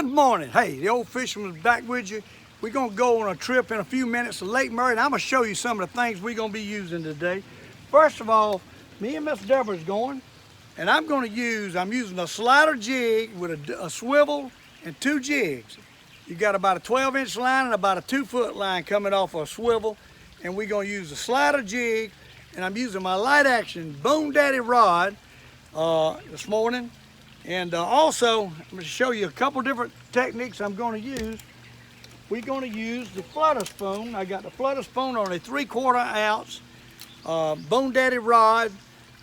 Good morning. Hey, the Old Fisherman's back with you. We're going to go on a trip in a few minutes to Lake Murray, and I'm going to show you some of the things we're going to be using today. First of all, me and Miss Debrah is going, and I'm using a slider jig with a swivel and 2 jigs. You got about a 12-inch line and about a 2-foot line coming off a swivel, and we're going to use the slider jig, and I'm using my light action Bone Daddy rod this morning. And also, I'm going to show you a couple different techniques I'm going to use. We're going to use the Flutter spoon. I got the Flutter spoon on a 3/4 ounce Bone Daddy rod,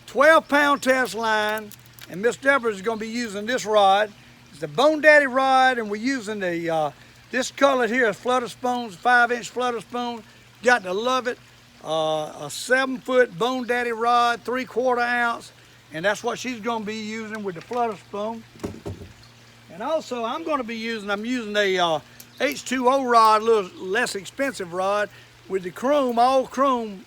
12-pound test line, and Miss Debrah is going to be using this rod. It's the Bone Daddy rod, and we're using the this color here is Flutter spoons, 5-inch Flutter spoon. Got to love it. A 7-foot Bone Daddy rod, 3/4 ounce. And that's what she's going to be using with the Flutter spoon. And also I'm using a H2O rod, a little less expensive rod with the chrome, all chrome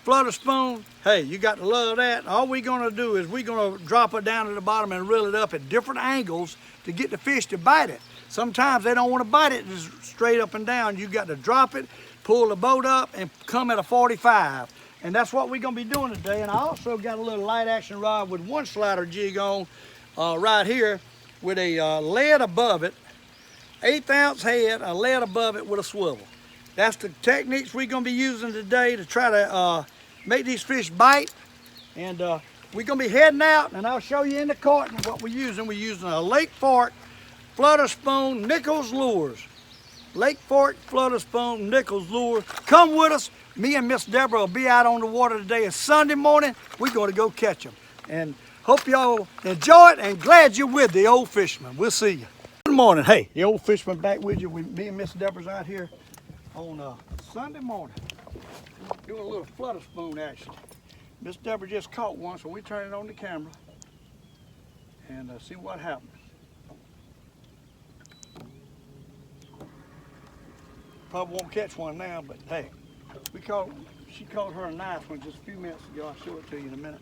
Flutter spoon. Hey, you got to love that. All we're going to do is we're going to drop it down to the bottom and reel it up at different angles to get the fish to bite it. Sometimes they don't want to bite it just straight up and down. You got to drop it, pull the boat up, and come at a 45. And that's what we're going to be doing today. And I also got a little light action rod with 1 slider jig on right here with a lead above it, 1/8 ounce head, a lead above it with a swivel. That's the techniques we're going to be using today to try to make these fish bite. And we're going to be heading out, and I'll show you in the carton what we're using. We're using a Lake Fork Flutter spoon Nichols Lures. Lake Fork Flutter spoon Nichols Lures. Come with us. Me and Miss Debrah will be out on the water today. It's Sunday morning. We're going to go catch them. And hope y'all enjoy it, and glad you're with the Old Fisherman. We'll see you. Good morning. Hey, the Old Fisherman back with you. Me and Miss Debrah's out here on Sunday morning doing a little Flutter spoon action. Miss Debrah just caught one, so we turn it on the camera and see what happens. Probably won't catch one now, but hey. She caught her a nice one just a few minutes ago. I'll show it to you in a minute.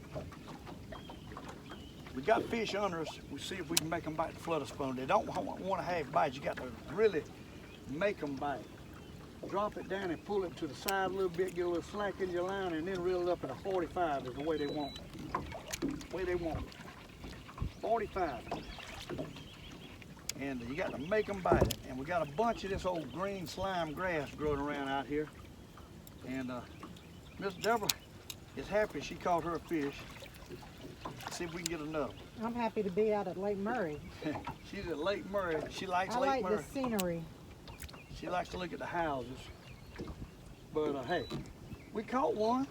We got fish under us. We'll see if we can make them bite the Flutter spoon. They don't want to have bites. You got to really make them bite. Drop it down and pull it to the side a little bit, get a little slack in your line, and then reel it up at a 45 is the way they want it. The way they want it. 45. And you got to make them bite it. And we got a bunch of this old green slime grass growing around out here. And Miss Debrah is happy she caught her a fish. Let's see if we can get another one. I'm happy to be out at Lake Murray. She's at Lake Murray. She likes Lake Murray. I like the scenery. She likes to look at the houses. But hey, we caught one.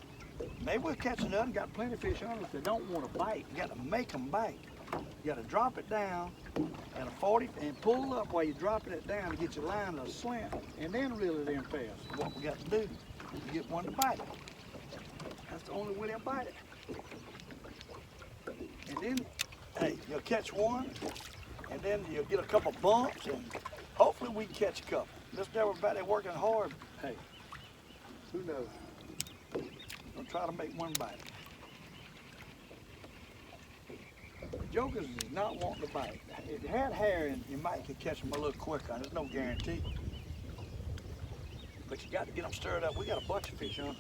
Maybe we'll catch another. Got plenty of fish on us. They don't want to bite. You got to make them bite. You got to drop it down at a 40 and pull up while you're dropping it down to get your line a slant, and then reel it in fast. What we got to do. You get one to bite it. That's the only way they'll bite it. And then, hey, you'll catch one, and then you'll get a couple bumps, and hopefully we can catch a couple. Miss Debrah back there working hard. Hey, who knows? We'll try to make one bite. The jokers is not wanting to bite. If you had hair, and you might could catch them a little quicker. There's no guarantee. But you got to get them stirred up. We got a bunch of fish on us.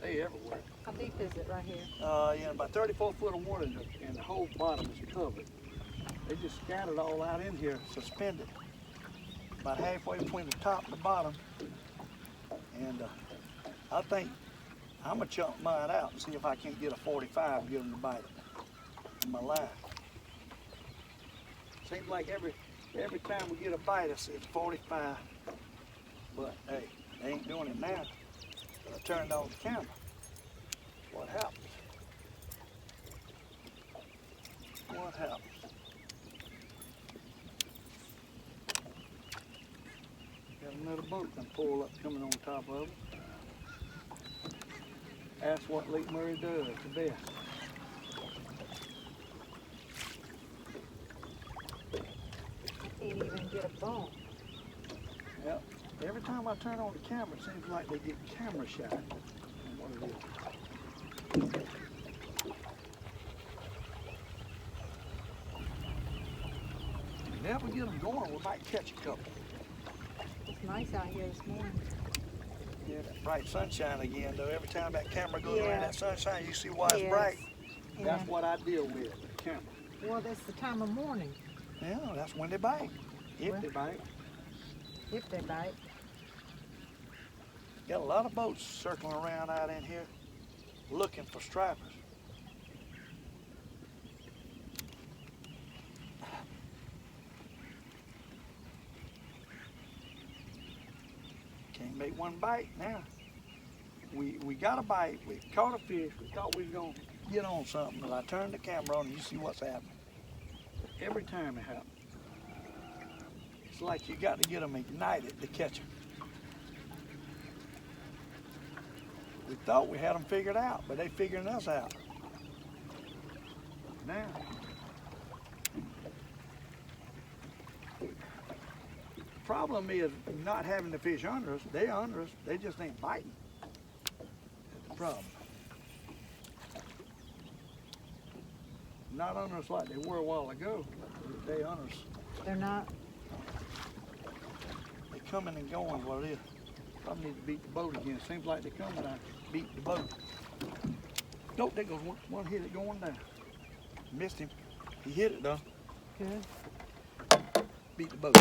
They everywhere. How deep is it right here? Yeah, about 34 foot of water, and the whole bottom is covered. They just scattered all out in here, suspended, about halfway between the top and the bottom. And I think I'm gonna chunk mine out and see if I can't get a 45 and get them to bite it in my line. Seems like every time we get a bite, it's 45. But hey. They ain't doing it now. I turned on the camera. What happens? What happens? Got another boat can pull up coming on top of it. That's what Lake Murray does the best. Can't even get a bump. Yep. Every time I turn on the camera, it seems like they get camera shy. What it is. If we get them going, we might catch a couple. It's nice out here this morning. Yeah, that bright sunshine again, though. Every time that camera goes Yeah. around that sunshine, you see why it's Yes. bright. Yeah. That's what I deal with the camera. Well, that's the time of morning, Yeah, that's when they bite. If Well- they bite. if they bite. Got a lot of boats circling around out in here looking for stripers. Can't make one bite now. We got a bite, we caught a fish, we thought we was gonna get on something, but I turned the camera on and you see what's happening. Every time it happens. It's like you got to get them ignited to catch them. We thought we had them figured out, but they figuring us out. Now. Problem is not having the fish under us. They under us. They just ain't biting. That's the problem. Not under us like they were a while ago. They under us. They're not. They coming and going. What it is. Probably need to beat the boat again. Seems like they come when I beat the boat. Nope, there goes one hit it going down. Missed him. He hit it though. Good. Beat the boat.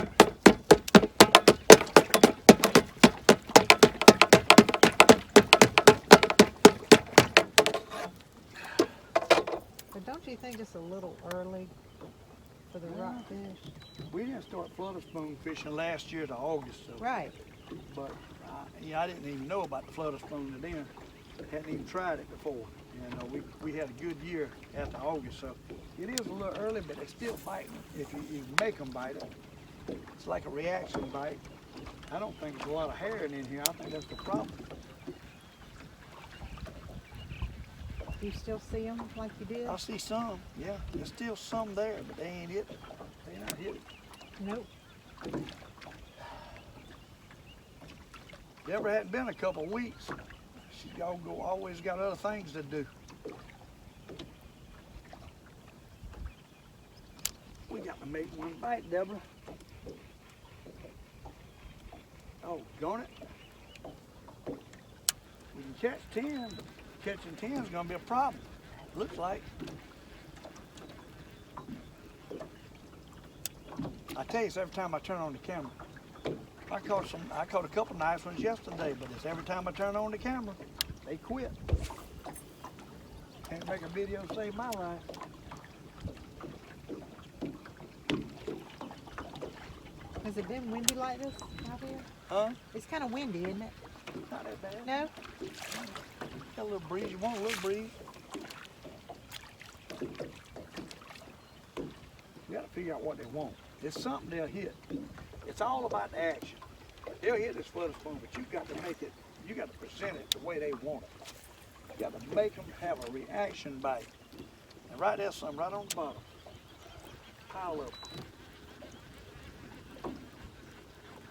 But don't you think it's a little early for the rockfish? We didn't start flutter spoon fishing last year to August, so. Right. But I didn't even know about the flutter spoon then. Hadn't even tried it before. And we had a good year after August, so it is a little early, but they still biting if you make them bite it. It's like a reaction bite. I don't think there's a lot of herring in here. I think that's the problem. Do you still see them like you did? I see some, yeah. There's still some there, but they ain't hitting. They not hitting. Nope. Debrah hadn't been a couple of weeks. She always got other things to do. We got to make one bite, Debrah. Oh, darn it. We can catch 10, but catching 10 is going to be a problem. Looks like. I tell you, it's every time I turn on the camera. I caught a couple nice ones yesterday, but it's every time I turn on the camera, they quit. Can't make a video save my life. Has it been windy like this out here? Huh? It's kind of windy, isn't it? Not that bad. No? Got a little breeze. You want a little breeze? You got to figure out what they want. It's something they'll hit. It's all about the action. They'll hit this flutter spoon, but you've got to make it, you got to present it the way they want it. You got to make them have a reaction bite. And right there's some right on the bottom. Pile up.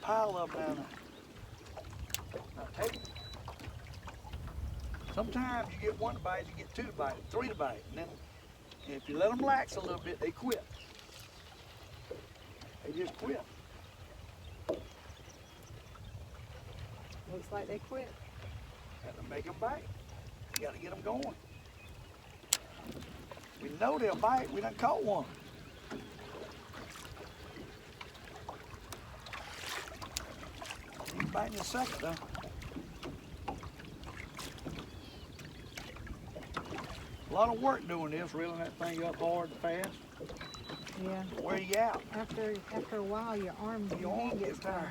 Pile up down there. Now take it. Sometimes you get one bite, you get two to bite, three to bite. And then if you let them lax a little bit, they quit. They just quit. Looks like they quit. Got to make them bite. You got to get them going. We know they'll bite. We done caught one. He's biting in a second though. A lot of work doing this, reeling that thing up hard and fast. Yeah. Where you out? After a while, your arm gets tired.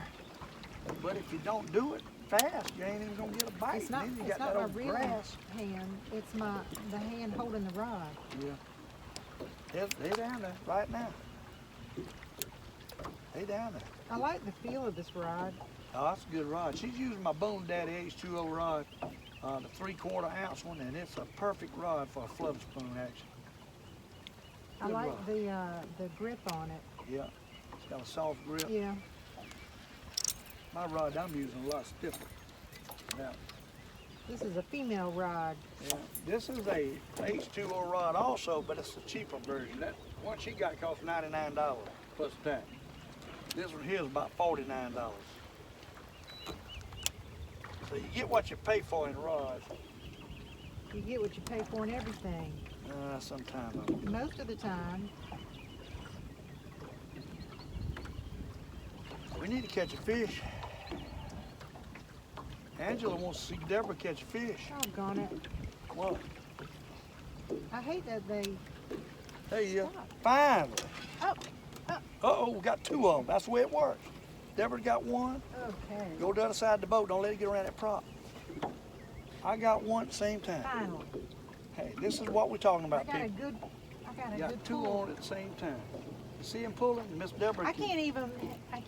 But if you don't do it fast, you ain't even gonna get a bite. It's not. Then you It's got not that my old real grass. hand. It's the hand holding the rod. Yeah. They down there right now. They down there. I like the feel of this rod. Oh, that's a good rod. She's using my Bone Daddy H2O rod, the 3/4 ounce one, and it's a perfect rod for a flutter spoon action. I Good like rod. the grip on it. Yeah, it's got a soft grip. Yeah. My rod I'm using a lot stiffer. Now, This is a female rod. yeah, this is a H2O rod also, but it's a cheaper version. That one she got cost $99 plus tax. This one here is about $49. So you get what you pay for in rods. You get what you pay for and everything. Sometimes. Most of the time. We need to catch a fish. Angela wants to see Deborah catch a fish. Doggone it. What? I hate that they Hey, stop. finally. Oh, Uh-oh, we got two of them. That's the way it works. Deborah got one. okay. Go to the other side of the boat. Don't let it get around that prop. I got one at the same time. Finally. Hey, this is what we're talking about, I got a people. good, I got a You good got two pull. on at the same time. You see him pulling? Miss Deborah. I can't even, I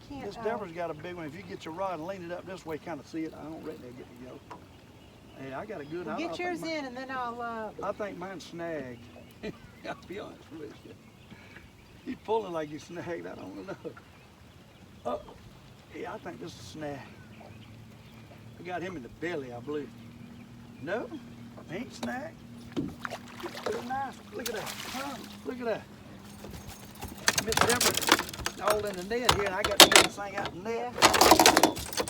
can't. Miss Deborah's got a big one. If you get your rod and lean it up this way, kind of see it. I don't reckon they'll get to go. Hey, I got a good one. Get yours in and then I'll, I think mine's snagged. I'll be honest with you. He's pulling like he's snagged. I don't know. Oh, yeah, I think this is a snag. I got him in the belly, I believe. No, ain't snagged. Pretty nice. Look at that. Huh? Look at that. Miss Deborah all in the net here, and I got to get this thing out the net.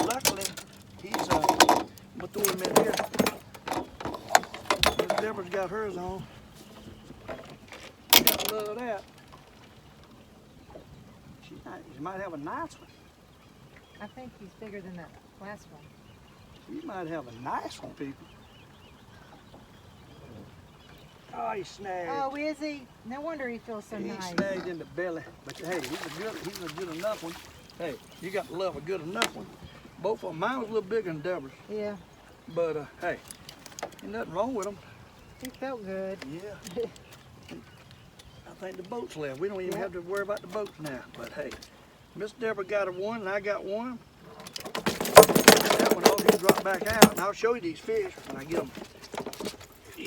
Luckily, he's I'm gonna throw him in here. Miss Deborah's got hers on. Got love of that. She might have a nice one. I think he's bigger than that last one. She might have a nice one, people. Oh, he's snagged. Oh, is he? No wonder he feels so He's nice. snagged in the belly. But hey, he's a good enough one. Hey, you got to love a good enough one. Both of them. Mine was a little bigger than Deborah's. Yeah, But hey, ain't nothing wrong with them. he felt good. Yeah. I think the boat's left. We don't even have to worry about the boats now. But hey, Miss Deborah got a one and I got one. That one all can drop back out, and I'll show you these fish when I get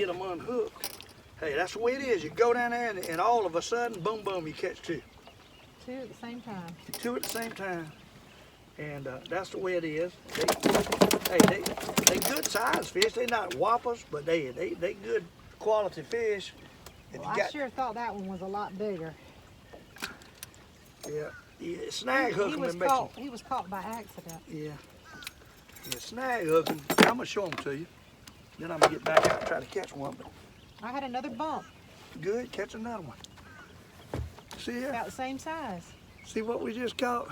them unhooked. Hey, that's the way it is. You go down there and all of a sudden, boom, boom, you catch two. Two at the same time. Two at the same time. And that's the way it is. They good size fish. They're not whoppers, but they good quality fish. If Well, you I sure thought that one was a lot bigger. Yeah, snag hooking makes them. He was caught by accident. Yeah, snag hooking. I'm gonna show them to you. Then I'm gonna get back out and try to catch one. But I had another bump. good, catch another one. See here? About the same size. See what we just caught?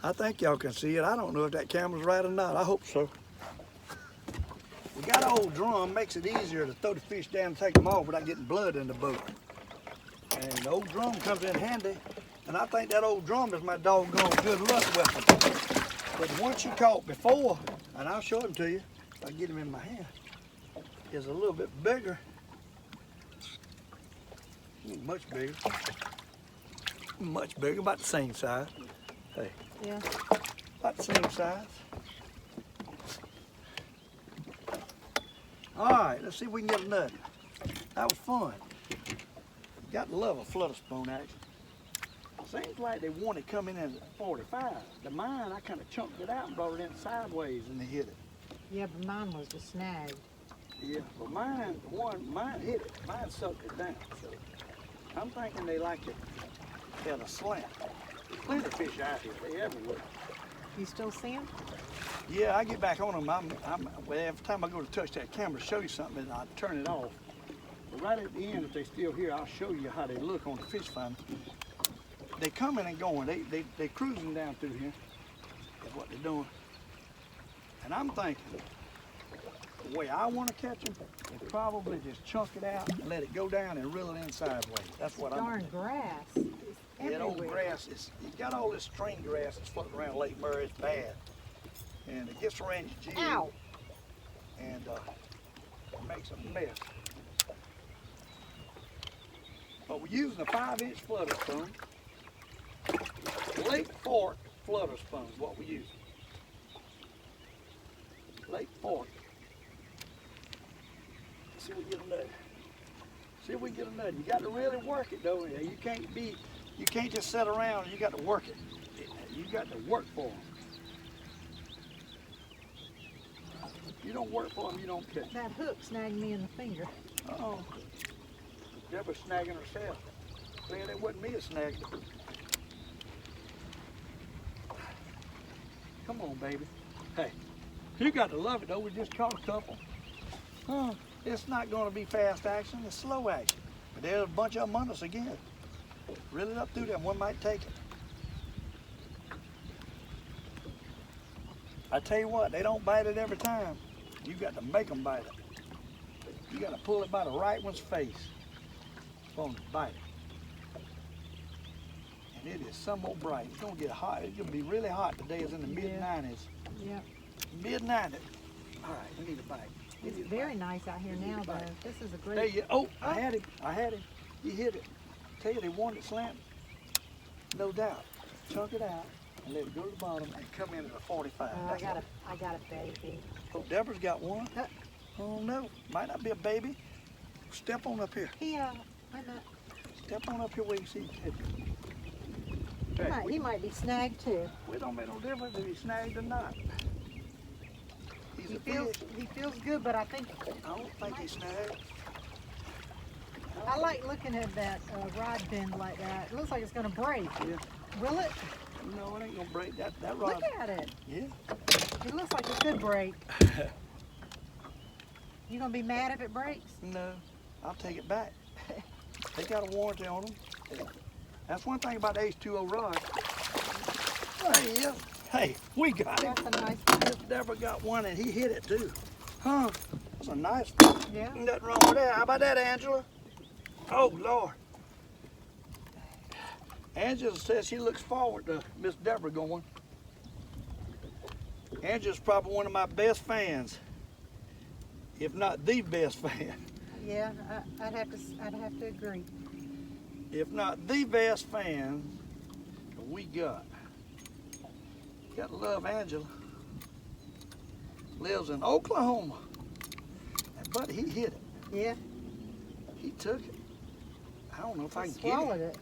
I think y'all can see it. I don't know if that camera's right or not. I hope so. We got an old drum, makes it easier to throw the fish down and take them off without getting blood in the boat. And the old drum comes in handy. And I think that old drum is my doggone good luck weapon. But the one she caught before, and I'll show them to you, if I get them in my hand, is a little bit bigger. Much bigger. Much bigger, about the same size. Hey, Yeah. about the same size. All right, let's see if we can get a nut. That was fun. Got to love a flutter spoon action. Seems like they want it coming in at 45. The mine, I kind of chunked it out and brought it in sideways and they hit it. Yeah, but mine was just snagged. Yeah, but mine hit it. Mine sucked it down. So I'm thinking they like it at a slant. There's plenty of fish out here. They everywhere. You still see him? Yeah, I get back on them. Well, every time I go to touch that camera to show you something, I turn it off. But right at the end, if they're still here, I'll show you how they look on the fish finder. They coming and going. They cruising down through here. Is what they're doing. And I'm thinking, the way I want to catch them, is probably just chunk it out and let it go down and reel it in sideways. That's what I'm Darn doing. grass. It's That old everywhere. grass is, you got all this string grass that's floating around Lake Murray. It's bad. And it gets around your jig. Ow. And it makes a mess. But we're using a 5-inch flutter spoon. Lake Fork flutter spoon is what we use. Lake Fork. Let's see if we get a nut. See if we get a nut. You got to really work it though. You can't just sit around. You got to work it. You got to work for them. If you don't work for them, you don't catch them. That hook snagged me in the finger. Uh-oh. Deborah's snagging herself. Man, it wasn't me that snagged her. Come on, baby. Hey, you got to love it though. We just caught a couple. Huh? It's not going to be fast action. It's slow action. But there's a bunch of them on us again. Reel it up through them. One might take it. I tell you what, they don't bite it every time. You got to make them bite it. You got to pull it by the right one's face for them to bite it. And it is some old bright. It's going to get hot. It's going to be really hot today. It's in the mid-90s. Yeah. Mid-90s. All right, we need a bite. It's very nice out here now, though. This is a great. There you, oh, I had him. I had him. He hit it. Tell you, they wanted it slanted. No doubt. Chunk it out and let it go to the bottom and come in at a 45. I got a baby. Oh, Deborah's got one. Oh no, might not be a baby. Step on up here. Yeah, I'm not. Step on up here where you see it. He might be snagged too. We don't make no difference if he's snagged or not. He feels good, but I think. I don't think he's snagged. I like looking at that rod bend like that. It looks like it's going to break. Yeah. Will it? No, it ain't going to break. That rod. Look at it. Yeah. It looks like it could break. You going to be mad if it breaks? No, I'll take it back. They got a warranty on them. That's one thing about the H2O rod. Hey, yeah. Hey, we got him. That's a nice one. Miss Debrah got one and he hit it too. Huh? That's a nice one. Yeah. Ain't nothing wrong with that. How about that, Angela? Oh, Lord. Angela says she looks forward to Miss Debrah going. Angela's probably one of my best fans, if not the best fan. Yeah, I'd have to agree. If not the best fan we got. Gotta love Angela. Lives in Oklahoma. But he hit it. Yeah. He took it. I don't know if I can Swallowed get it.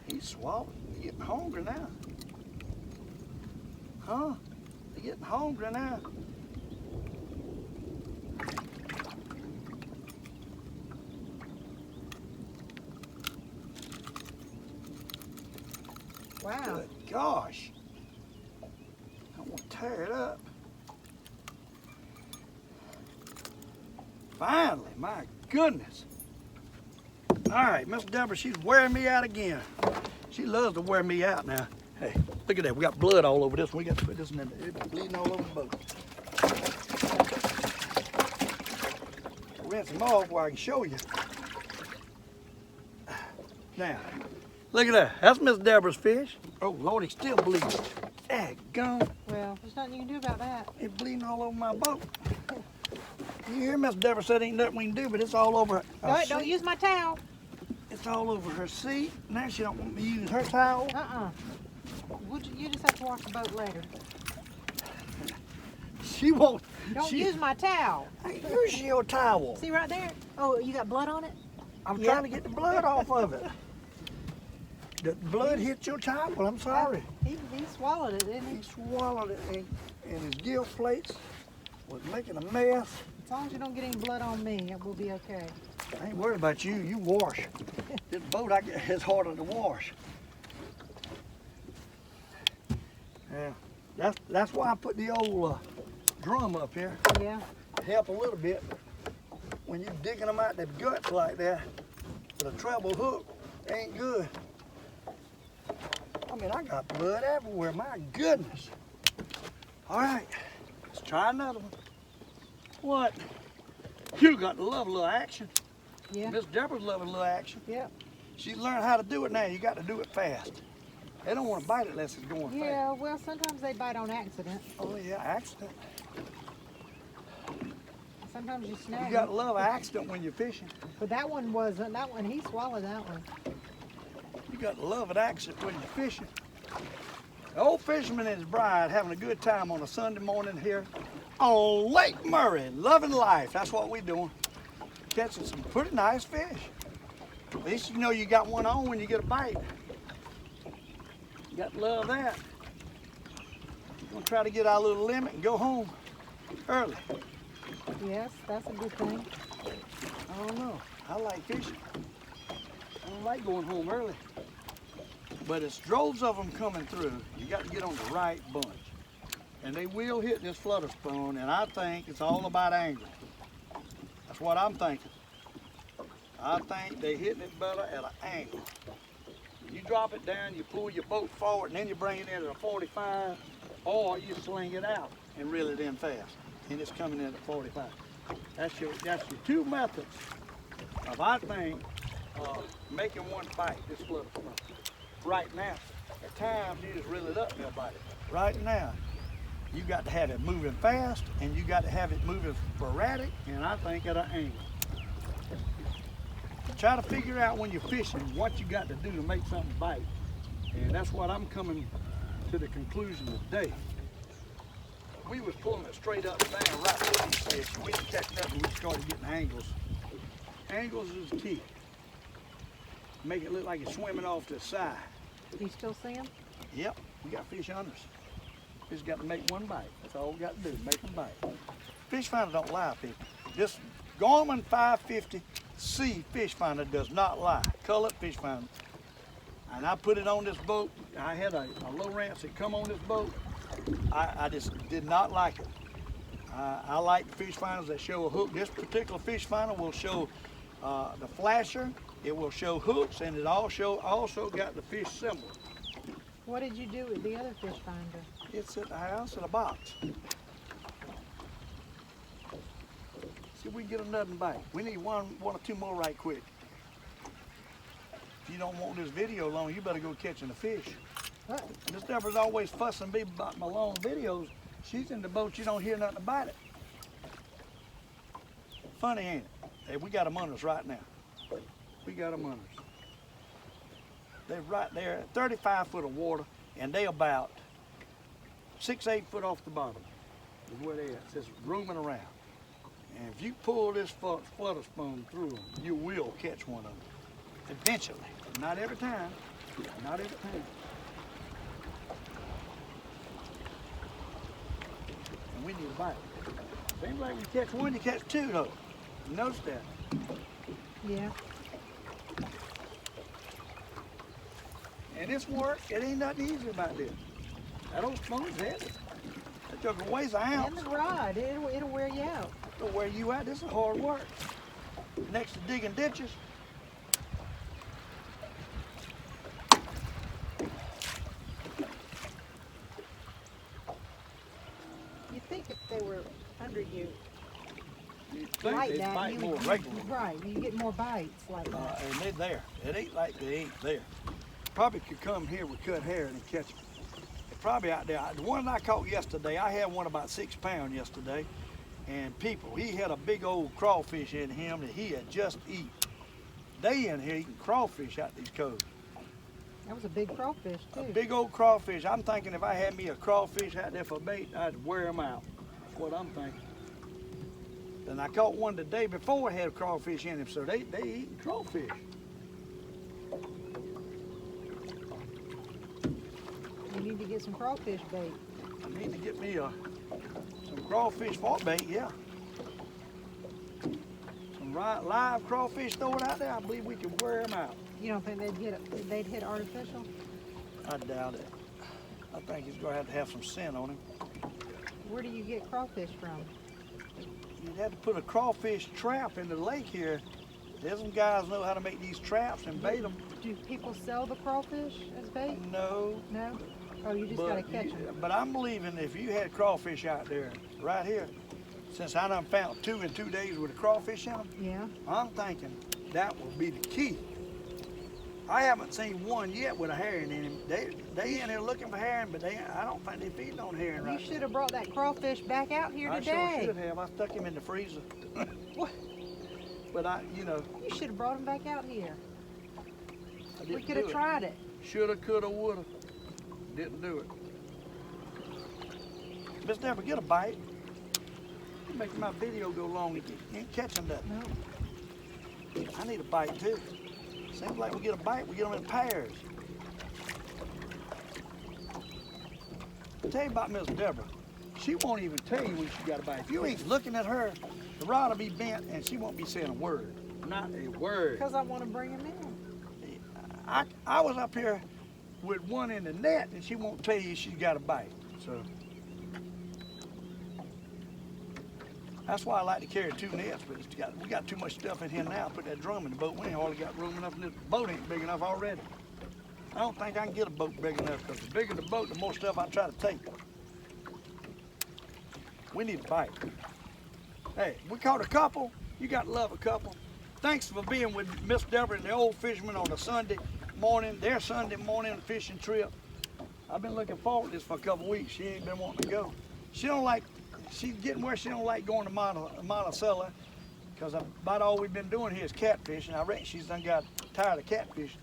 He swallowed it. He's getting hungry now. Huh? He's getting hungry now. Wow. Good gosh. I want to tear it up. Finally, my goodness. All right, Miss Debrah, she's wearing me out again. She loves to wear me out now. Hey, look at that. We got blood all over this one. We got to put this in there. It's bleeding all over the boat. Rinse them off where I can show you. Now, look at that. That's Miss Debrah's fish. Oh, Lord, he's still bleeding. Daggone. Well, there's nothing you can do about that. It's bleeding all over my boat. You hear Miss Debrah said ain't nothing we can do, but it's all over her Don't use my towel. It's all over her seat. Now she don't want me to use her towel. You just have to wash the boat later. She won't. Don't use my towel. Use your towel. See right there? Oh, you got blood on it? I'm trying to get the blood off of it. The blood hit your towel. I'm sorry. He swallowed it, didn't he? He swallowed it, and his gill plates was making a mess. As long as you don't get any blood on me, it will be okay. I ain't worried about you. You wash. This boat it's harder to wash. Yeah, that's why I put the old drum up here. Yeah. Help a little bit when you're digging them out their guts like that with a treble hook. Ain't good. I mean, I got blood everywhere. My goodness. All right, let's try another one. What? You got to love a little action. Yeah. Miss Debrah's loving a little action. Yeah. She's learned how to do it now. You got to do it fast. They don't want to bite it unless it's going fast. Yeah, well, sometimes they bite on accident. Oh yeah, accident. Sometimes you snag You got to them. love accident when you're fishing. But that one wasn't. That one, he swallowed that one. You got to love an accident when you're fishing. The Old Fisherman and his bride having a good time on a Sunday morning here on Lake Murray, loving life. That's what we're doing. Catching some pretty nice fish. At least you know you got one on when you get a bite. You got to love that. We're going to try to get our little limit and go home early. Yes, that's a good thing. I don't know. I like fishing. I don't like going home early. But it's droves of them coming through. You got to get on the right bunch. and they will hit this flutter spoon, and I think it's all about angle. That's what I'm thinking. I think they hitting it better at an angle. You drop it down, you pull your boat forward, and then you bring it in at a 45, or you sling it out and reel it in fast, and it's coming in at 45. That's your two methods of, I think, making one bite this flutter spoon. Right now, at times you just reel it up and they'll bite it. Right now, you got to have it moving fast, and you got to have it moving sporadic, and I think at an angle. Try to figure out when you're fishing what you got to do to make something bite. And that's what I'm coming to the conclusion today. We was pulling it straight up and down right through these fish. We didn't catch nothing, we started getting angles. Angles is key. Make it look like it's swimming off to the side. Do you still see them? Yep, we got fish on us. Just got to make one bite. That's all we got to do, make them bite. Fish finder don't lie, people. This Garmin 550C fish finder does not lie. Colored fish finder. And I put it on this boat. I had a low ranch that come on this boat. I just did not like it. I like fish finders that show a hook. This particular fish finder will show the flasher. It will show hooks, and it also got the fish symbol. What did you do with the other fish finder? It's at the house in a box. See if we can get another bite. We need one or two more right quick. If you don't want this video long, you better go catching the fish. What? Miss Debrah's always fussing me about my long videos. She's in the boat, you don't hear nothing about it. Funny, ain't it? Hey, we got them on us right now. We got them on us. They're right there, 35 foot of water, and they about 6-8 foot off the bottom is where they at. It's just roaming around. And if you pull this flutter spoon through them, you will catch one of them. Eventually. Not every time. Not every time. And we need a bite. Seems like we catch one, you catch two though. You notice that? Yeah. And this work, it ain't nothing easy about this. That old spoon's heavy. That joker weighs an ounce. And the rod, it'll wear you out. It'll wear you out. This is hard work. Next to digging ditches. You'd think if they were under you You'd think like they'd that, bite you more would, regularly. right, you get more bites like that. And they're there. It ain't like they ain't there. Probably could come here with cut hair and catch them. They're probably out there. The one I caught yesterday, I had one about 6 pounds yesterday. And people, he had a big old crawfish in him that he had just eaten. They in here eating crawfish out these coves. That was a big crawfish too. A big old crawfish. I'm thinking if I had me a crawfish out there for bait, I'd wear them out. That's what I'm thinking. And I caught one the day before had a crawfish in him, so they eating crawfish. You need to get some crawfish bait. I need to get me some crawfish for bait, yeah. Some live crawfish stored out there, I believe we can wear them out. You don't think they'd hit artificial? I doubt it. I think he's gonna have some scent on him. Where do you get crawfish from? You'd have to put a crawfish trap in the lake here. There's some guys know how to make these traps and bait them. Do people sell the crawfish as bait? No. No? Oh, you just gotta catch them. But I'm believing if you had crawfish out there, right here, since I done found 2 in 2 days with a crawfish in them, Yeah. I'm thinking that will be the key. I haven't seen one yet with a herring in him. They in here looking for herring, but I don't think they feeding on herring right now. You should have brought that crawfish back out here today. I sure should have. I stuck him in the freezer. What? But you You should have brought him back out here. I We didn't could do have it. tried it. Shoulda, coulda, woulda. Didn't do it. Miss Debrah, get a bite. You're making my video go long. You ain't catching that. No. I need a bite too. Seems like we get a bite, we get them in pairs. I'll tell you about Miss Debrah. She won't even tell you when she got a bite. If you ain't looking at her, the rod will be bent and she won't be saying a word. Not a word. Because I want to bring him in. I was up here with one in the net and she won't tell you she's got a bite. So That's why I like to carry 2 nets, but we got too much stuff in here now. Put that drum in the boat. We ain't hardly got room enough, and this boat ain't big enough already. I don't think I can get a boat big enough, because the bigger the boat, the more stuff I try to take. We need to bite. Hey, we caught a couple. You got to love a couple. Thanks for being with Miss Debrah and the Old Fisherman on a Sunday morning, their Sunday morning fishing trip. I've been looking forward to this for a couple weeks. She ain't been wanting to go. She's getting where she don't like going to Monticello, because about all we've been doing here is catfishing. I reckon she's done got tired of catfishing.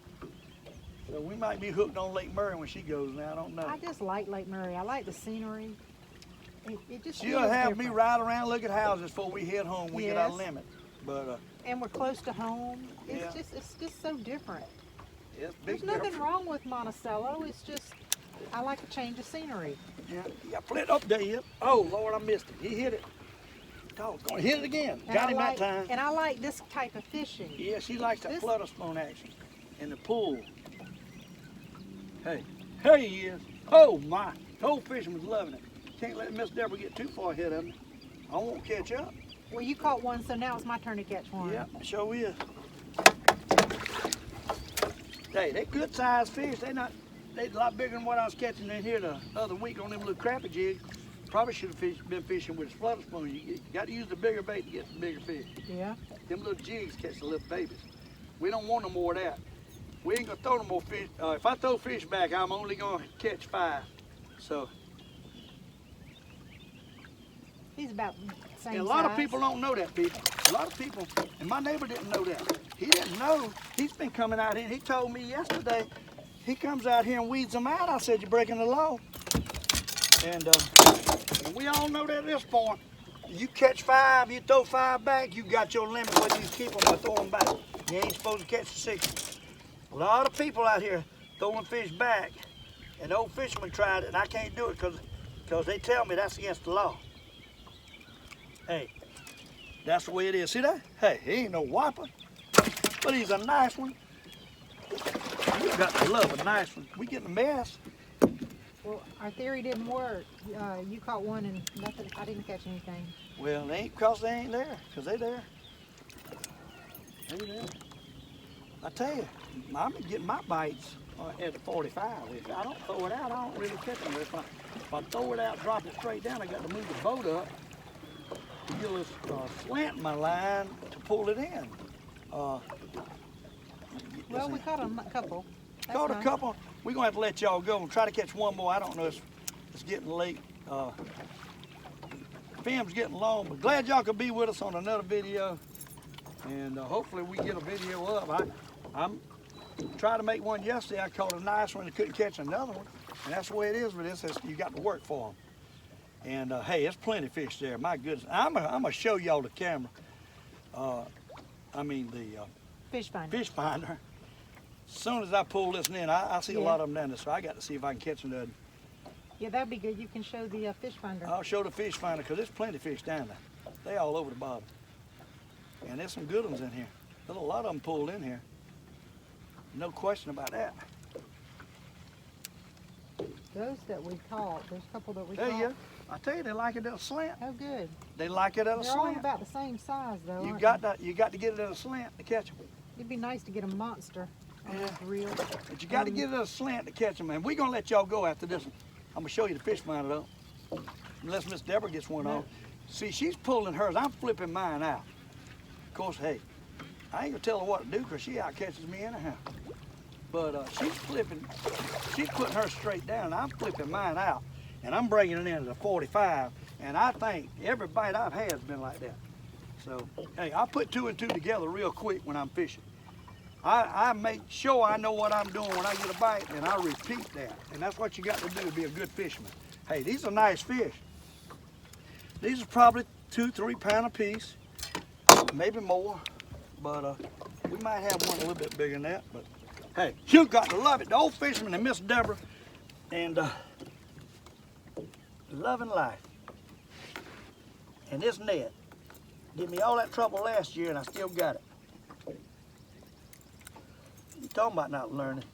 So we might be hooked on Lake Murray when she goes now, I don't know. I just like Lake Murray. I like the scenery. It just She'll have me ride around, look at houses before we head home. We get our limit. But and we're close to home. It's yeah. it's just so different. It's big. There's nothing wrong with Monticello. It's just I like a change of scenery. Yeah, flip up there. Yep. Oh Lord, I missed it. He hit it. Gonna hit it again. And Got him that time. And I like this type of fishing. Yeah, she likes that flutter spoon action in the pool. Hey, here he is. Oh my, the Old Fisherman's loving it. Can't let Miss Debrah get too far ahead of me. I won't catch up. Well, you caught one, so now it's my turn to catch one. Yeah, sure is. Hey, they good sized fish. They a lot bigger than what I was catching in here the other week on them little crappie jigs. Probably should have been fishing with a flutter spoon. You got to use the bigger bait to get the bigger fish. Yeah. Them little jigs catch the little babies. We don't want no more of that. We ain't gonna throw no more fish. If I throw fish back, I'm only gonna catch 5. So. He's about the same And a lot size. of people don't know that, people. A lot of people, and my neighbor didn't know that. He didn't know. He's been coming out here. He told me yesterday, he comes out here and weeds them out. I said, you're breaking the law. And we all know that at this point. You catch 5, you throw 5 back, you got your limit whether you keep them or throw them back. You ain't supposed to catch 6. A lot of people out here throwing fish back, and the Old Fisherman tried it, and I can't do it because they tell me that's against the law. Hey, that's the way it is. See that? Hey, he ain't no whopper, but he's a nice one. You got to love a nice one. We getting a mess. Well, our theory didn't work. You caught one and nothing. I didn't catch anything. Well, they ain't because they ain't there, because they there. They there. I tell you, I'm getting my bites at the 45. If I don't throw it out, I don't really catch them. If I throw it out, drop it straight down, I got to move the boat up to get a little slant in my line to pull it in. Well, we caught a couple. That's Caught nice. a couple. We're going to have to let y'all go and try to catch one more. I don't know. It's getting late. Film's getting long, but glad y'all could be with us on another video. And hopefully we get a video up. I'm trying to make one yesterday. I caught a nice one and couldn't catch another one. And that's the way it is with this. You got to work for them. And hey, there's plenty of fish there. My goodness. I'm going to show y'all the camera. The fish finder. As soon as I pull this in, I see a lot of them down there, so I got to see if I can catch them. Yeah, that'd be good. You can show the fish finder. I'll show the fish finder because there's plenty of fish down there. They all over the bottom. And there's some good ones in here. There's a lot of them pulled in here. No question about that. Those that we caught, there's a couple that we caught. There you go. I tell you, they like it at a slant. Oh, good. They like it at a They're all slant. about the same size, though. You got to get it at a slant to catch them. It'd be nice to get a monster on this reel. But you got to get it at a slant to catch them. And we're going to let y'all go after this one. I'm going to show you the fish finder, though. Unless Miss Debrah gets one on. See, she's pulling hers. I'm flipping mine out. Of course, hey, I ain't going to tell her what to do because she out catches me anyhow. But she's putting her straight down, and I'm flipping mine out. And I'm bringing it in at a 45. And I think every bite I've had has been like that. So, hey, I'll put 2 and 2 together real quick when I'm fishing. I make sure I know what I'm doing when I get a bite, and I repeat that. And that's what you got to do to be a good fisherman. Hey, these are nice fish. These are probably 2-3 pound a piece, maybe more. But we might have one a little bit bigger than that. But hey, you got to love it. The Old Fisherman and Miss Debrah, and loving life. And this net did me all that trouble last year, and I still got it. You talking about not learning?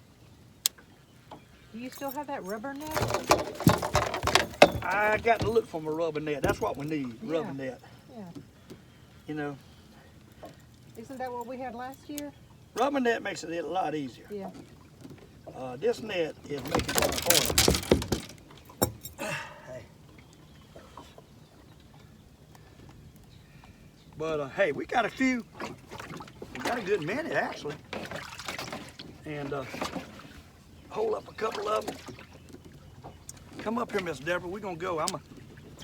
Do you still have that rubber net? I got to look for my rubber net. That's what we need, rubber net. Yeah. You know, Isn't that what we had last year? rubber net makes it a lot easier. Yeah. This net is making it harder. Hey. But hey, we got a few. We got a good many actually, and hold up a couple of them. Come up here, Miss Debrah. We're gonna go.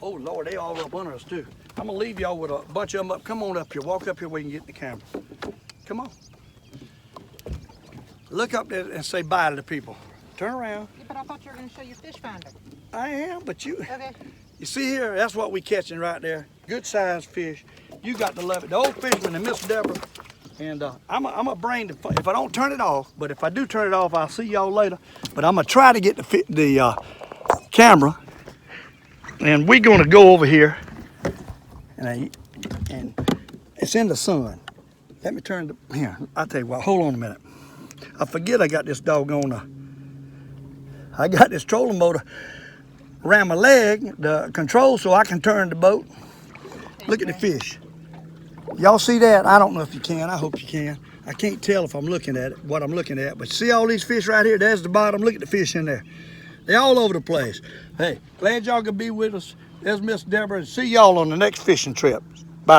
Oh Lord, they all up under us too. I'm gonna leave y'all with a bunch of them up. Come on up here. Walk up here where you can get in the camera. Come on. Look up there and say bye to the people. Turn around. Yeah, but I thought you were going to show your fish finder. I am, but you. Okay. You see here, that's what we catching right there. Good sized fish. You got to love it. The Old Fisherman and Ms. Debrah. And I'm a brain, if I don't turn it off, but if I do turn it off, I'll see y'all later. But I'm gonna try to get the camera. And we're gonna go over here. And it's in the sun. Let me turn the, here, I'll tell you what, hold on a minute. I forget I got this doggone, I got this trolling motor around my leg, the control, so I can turn the boat. Look at the fish. Y'all see that? I don't know if you can. I hope you can. I can't tell if I'm looking at it, what I'm looking at, but see all these fish right here? There's the bottom. Look at the fish in there. They're all over the place. Hey, glad y'all could be with us. There's Miss Debrah, and see y'all on the next fishing trip.